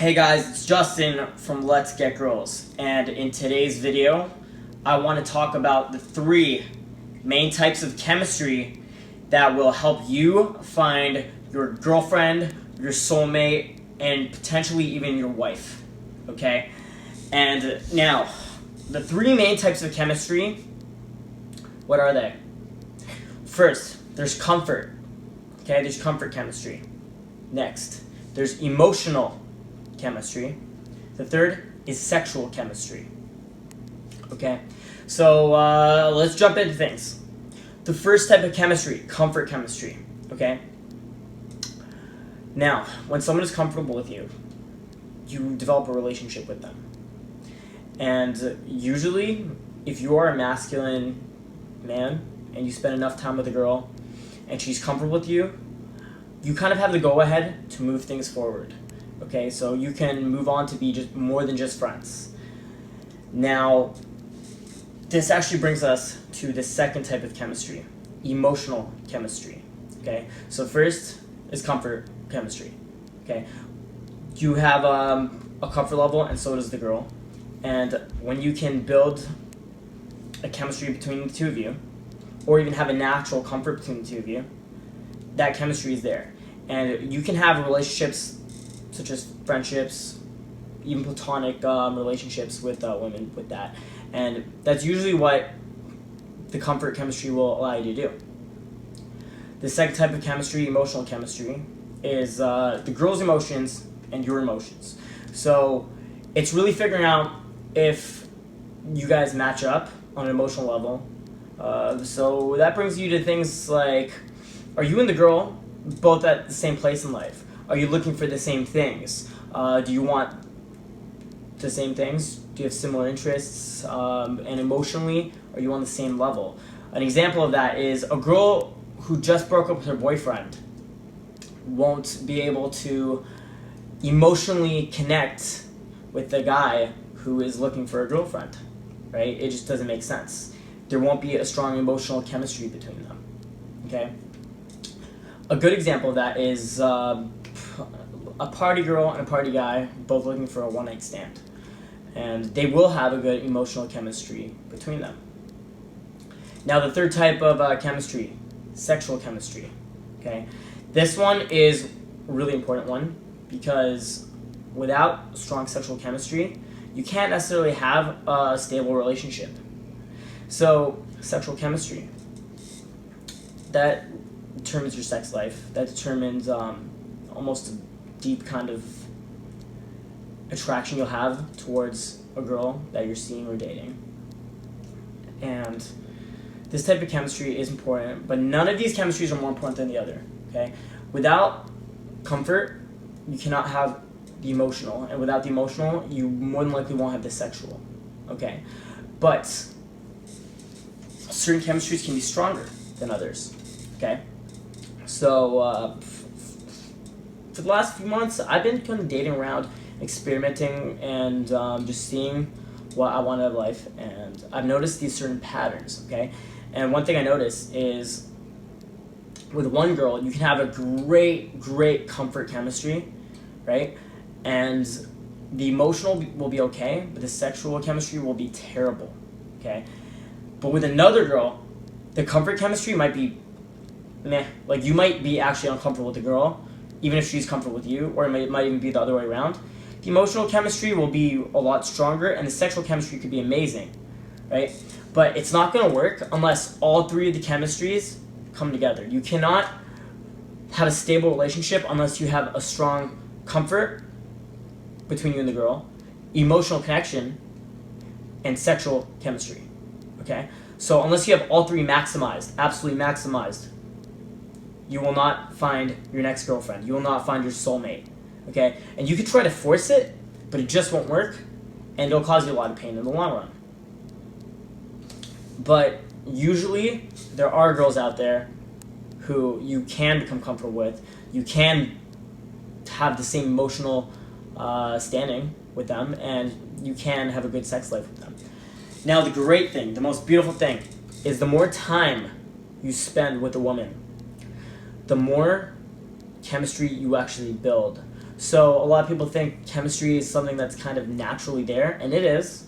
Hey guys, it's Justin from Let's Get Girls, and in today's video, I want to talk about the 3 main types of chemistry that will help you find your girlfriend, your soulmate, and potentially even your wife, okay? And now, the 3 main types of chemistry, what are they? First, there's comfort, okay? There's comfort chemistry. Next, there's emotional chemistry. The third is sexual chemistry. Okay, so let's jump into things. The first type of chemistry, comfort chemistry. Okay, now when someone is comfortable with you, you develop a relationship with them, and usually, if you are a masculine man and you spend enough time with a girl, and she's comfortable with you, you kind of have the go-ahead to move things forward. Okay, so you can move on to be just more than just friends. Now, this actually brings us to the second type of chemistry, emotional chemistry. Okay, so first is comfort chemistry. Okay, you have a comfort level, and so does the girl. And when you can build a chemistry between the two of you, or even have a natural comfort between the two of you, that chemistry is there. And you can have relationships such as friendships, even platonic relationships with women with that. And that's usually what the comfort chemistry will allow you to do. The second type of chemistry, emotional chemistry, is the girl's emotions and your emotions. So it's really figuring out if you guys match up on an emotional level. So that brings you to things like, are you and the girl both at the same place in life? Are you looking for the same things? Do you want the same things? Do you have similar interests? And emotionally, are you on the same level? An example of that is a girl who just broke up with her boyfriend won't be able to emotionally connect with the guy who is looking for a girlfriend, right? It just doesn't make sense. There won't be a strong emotional chemistry between them, okay? A good example of that is a party girl and a party guy both looking for a one-night stand. And they will have a good emotional chemistry between them. Now the third type of chemistry, sexual chemistry. Okay, this one is a really important one because without strong sexual chemistry, you can't necessarily have a stable relationship. So sexual chemistry, that determines your sex life. That determines almost a deep kind of attraction you'll have towards a girl that you're seeing or dating. And this type of chemistry is important, but none of these chemistries are more important than the other. Okay, without comfort, you cannot have the emotional, and without the emotional, you more than likely won't have the sexual. Okay, but certain chemistries can be stronger than others. Okay, so for the last few months, I've been kind of dating around, experimenting, and just seeing what I want out of life. And I've noticed these certain patterns, okay? And one thing I noticed is with one girl, you can have a great comfort chemistry, right? And the emotional will be okay, but the sexual chemistry will be terrible, okay? But with another girl, the comfort chemistry might be meh. Like, you might be actually uncomfortable with the girl, even if she's comfortable with you, or it might even be the other way around. The emotional chemistry will be a lot stronger, and the sexual chemistry could be amazing, right? But it's not going to work unless all 3 of the chemistries come together. You cannot have a stable relationship unless you have a strong comfort between you and the girl, emotional connection, and sexual chemistry, okay? So unless you have all 3 maximized, absolutely maximized, you will not find your next girlfriend. You will not find your soulmate, okay? And you can try to force it, but it just won't work, and it'll cause you a lot of pain in the long run. But usually, there are girls out there who you can become comfortable with. You can have the same emotional standing with them, and you can have a good sex life with them. Now, the great thing, the most beautiful thing, is the more time you spend with a woman, the more chemistry you actually build. So a lot of people think chemistry is something that's kind of naturally there, and it is,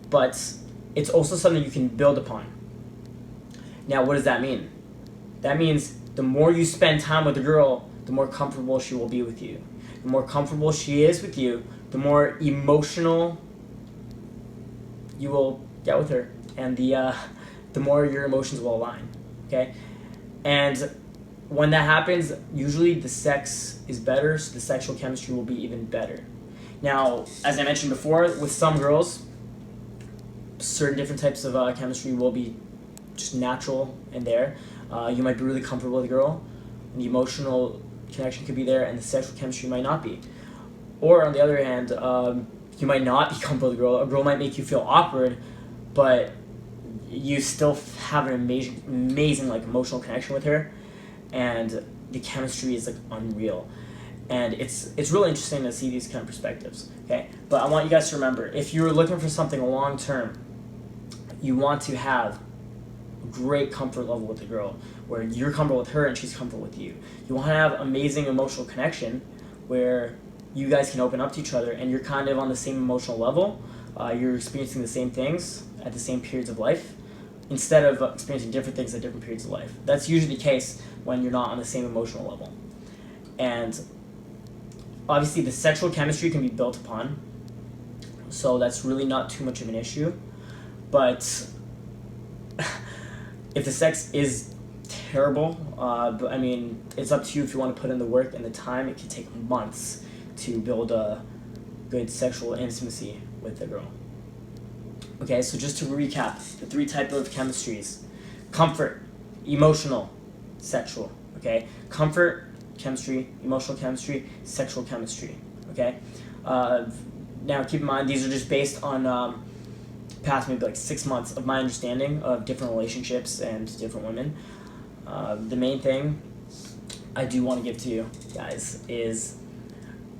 but it's also something you can build upon. Now, what does that mean? That means the more you spend time with a girl, the more comfortable she will be with you. The more comfortable she is with you, the more emotional you will get with her, and the more your emotions will align. Okay, and when that happens, usually the sex is better, so the sexual chemistry will be even better. Now, as I mentioned before, with some girls, certain different types of chemistry will be just natural and there. You might be really comfortable with a girl, and the emotional connection could be there, and the sexual chemistry might not be. Or on the other hand, you might not be comfortable with a girl. A girl might make you feel awkward, but you still have an amazing like emotional connection with her, and the chemistry is like unreal. And it's really interesting to see these kind of perspectives. Okay, but I want you guys to remember, if you're looking for something long term, you want to have a great comfort level with the girl, where you're comfortable with her and she's comfortable with you. You want to have amazing emotional connection, where you guys can open up to each other and you're kind of on the same emotional level. You're experiencing the same things at the same periods of life, instead of experiencing different things at different periods of life. That's usually the case when you're not on the same emotional level. And obviously the sexual chemistry can be built upon, so that's really not too much of an issue. But if the sex is terrible, I mean, it's up to you if you want to put in the work and the time. It can take months to build a good sexual intimacy with a girl. Okay, so just to recap, the 3 types of chemistries: comfort, emotional, sexual. Okay, comfort chemistry, emotional chemistry, sexual chemistry. Okay, now keep in mind these are just based on past maybe like 6 months of my understanding of different relationships and different women. The main thing I do want to give to you guys is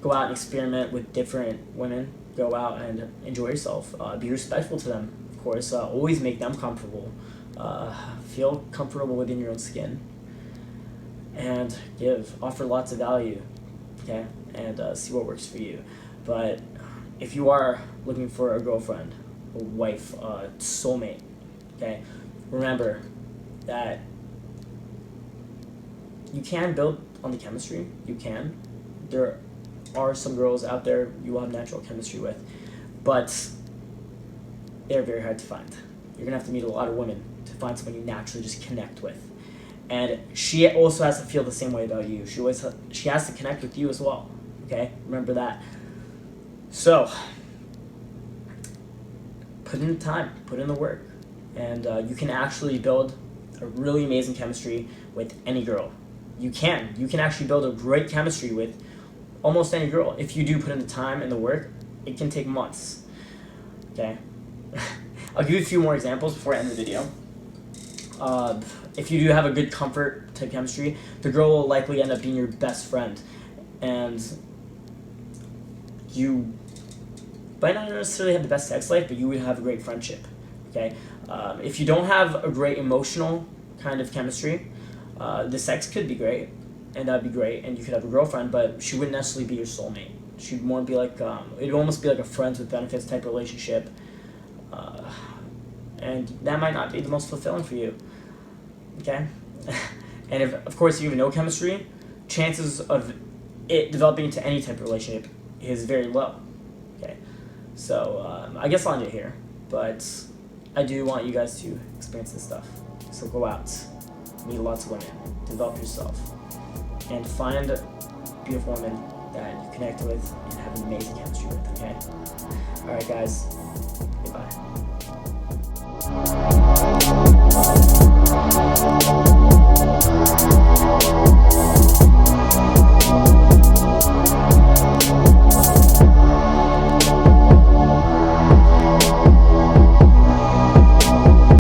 go out and experiment with different women. Go out and enjoy yourself. Be respectful to them, of course. Always make them comfortable. Feel comfortable within your own skin. And offer lots of value, okay? And see what works for you. But if you are looking for a girlfriend, a wife, a soulmate, okay, remember that you can build on the chemistry. You can. There are some girls out there you will have natural chemistry with, but they're very hard to find. You're gonna have to meet a lot of women to find someone you naturally just connect with. And she also has to feel the same way about you. She has to connect with you as well. Okay, remember that. So put in the time, put in the work, and you can actually build a really amazing chemistry with any girl. You can actually build a great chemistry with almost any girl if you do put in the time and the work. It can take months. Okay, I'll give you a few more examples before I end the video. If you do have a good comfort type chemistry, the girl will likely end up being your best friend, and you might not necessarily have the best sex life, but you would have a great friendship. Okay, if you don't have a great emotional kind of chemistry, the sex could be great, and that'd be great, and you could have a girlfriend, but she wouldn't necessarily be your soulmate. She'd more be like it'd almost be like a friends with benefits type relationship, and that might not be the most fulfilling for you. Okay, and if of course you have no chemistry, chances of it developing into any type of relationship is very low. Okay, so I guess I'll end it here, but I do want you guys to experience this stuff. So go out, meet lots of women, develop yourself, and find a beautiful woman that you connect with and have an amazing chemistry with. Okay, all right, guys, goodbye.